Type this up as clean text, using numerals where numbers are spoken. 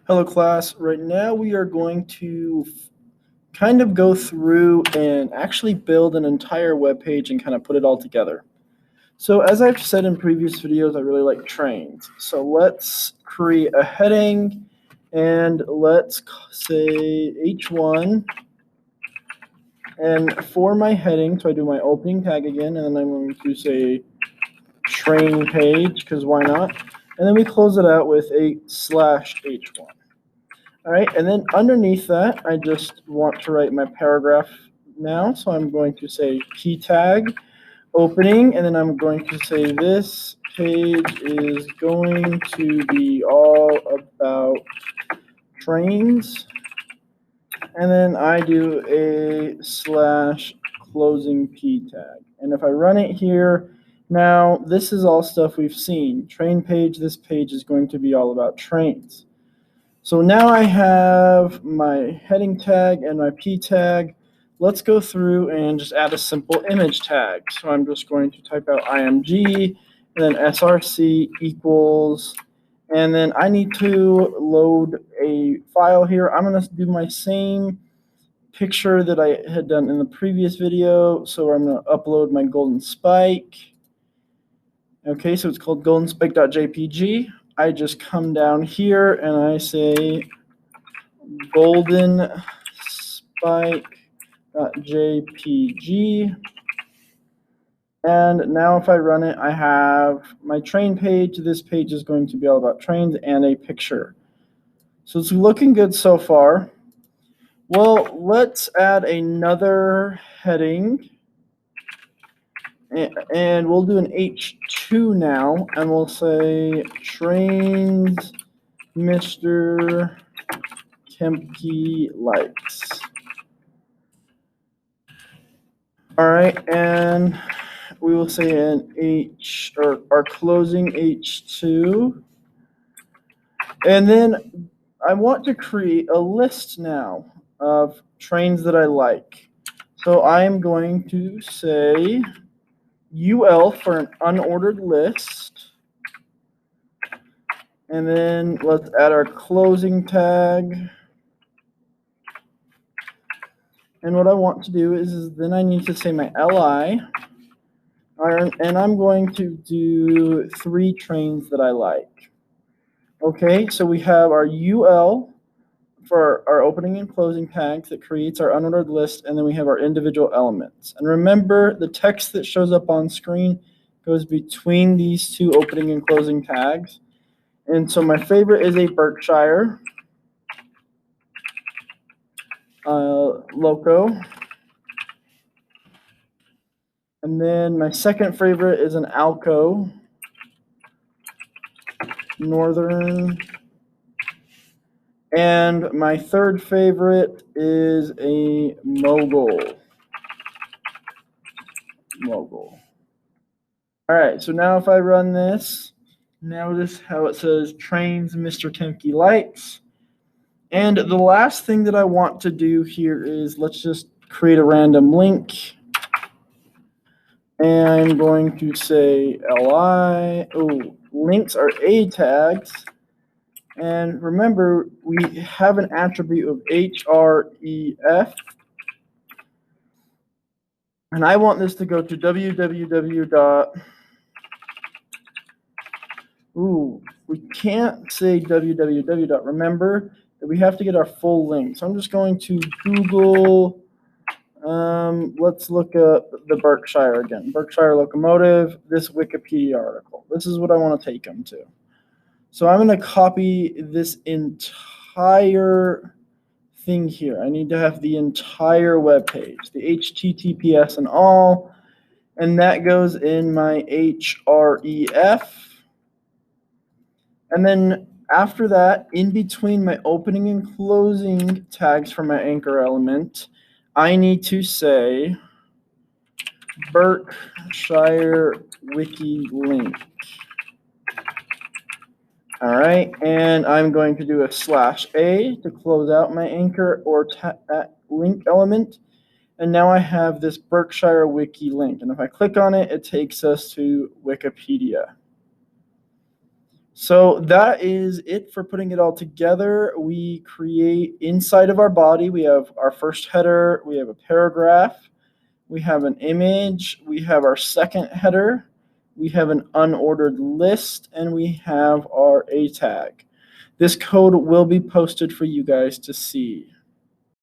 Hello class, right now we are going to kind of go through and actually build an entire web page and kind of put it all together. So as I've said in previous videos, I really like trains. So let's create a heading and let's say H1. And for my heading, so I do my opening tag again, and then I'm going to say train page, because why not? And then we close it out with a /H1. All right, and then underneath that, I just want to write my paragraph now. So I'm going to say key tag opening, and then I'm going to say this page is going to be all about trains. And then I do a /closing p tag. And if I run it here, now this is all stuff we've seen. Train page, this page is going to be all about trains. So now I have my heading tag and my p tag. Let's go through and just add a simple image tag. So I'm just going to type out img and then src equals, and then I need to load a file here. I'm going to do my same picture that I had done in the previous video. So I'm going to upload my golden spike. Okay, so it's called goldenspike.jpg. I just come down here and I say golden spike.jpg. And now if I run it, I have my train page. This page is going to be all about trains and a picture. So it's looking good so far. Well, let's add another heading. And we'll do an H2 now, and we'll say trains Mr. Kempke likes. All right, and we will say an H, or our closing H2. And then I want to create a list now of trains that I like. So I am going to say UL for an unordered list. And then let's add our closing tag. And what I want to do is then I need to say my LI. And I'm going to do 3 trains that I like. Okay, so we have our UL for our opening and closing tags that creates our unordered list, and then we have our individual elements. And remember, the text that shows up on screen goes between these 2 opening and closing tags. And so my favorite is a Berkshire Loco. And then my second favorite is an Alco Northern. And my third favorite is a Mogul. All right, so now if I run this, notice how it says trains Mr. Kempke likes. And the last thing that I want to do here is let's just create a random link. And I'm going to say li. Oh, links are A tags. And remember, we have an attribute of href. And I want this to go to www. Ooh, we can't say www. Remember that we have to get our full link. So I'm just going to Google. Let's look up the Berkshire again. Berkshire locomotive, this Wikipedia article. This is what I want to take them to. So I'm going to copy this entire thing here. I need to have the entire web page, the HTTPS and all, and that goes in my href. And then after that, in between my opening and closing tags for my anchor element, I need to say Berkshire Wiki link. All right, and I'm going to do a /A to close out my anchor or link element. And now I have this Berkshire Wiki link. And if I click on it, it takes us to Wikipedia. So that is it for putting it all together. We create inside of our body, we have our first header, we have a paragraph, we have an image, we have our second header, we have an unordered list, and we have our A tag. This code will be posted for you guys to see.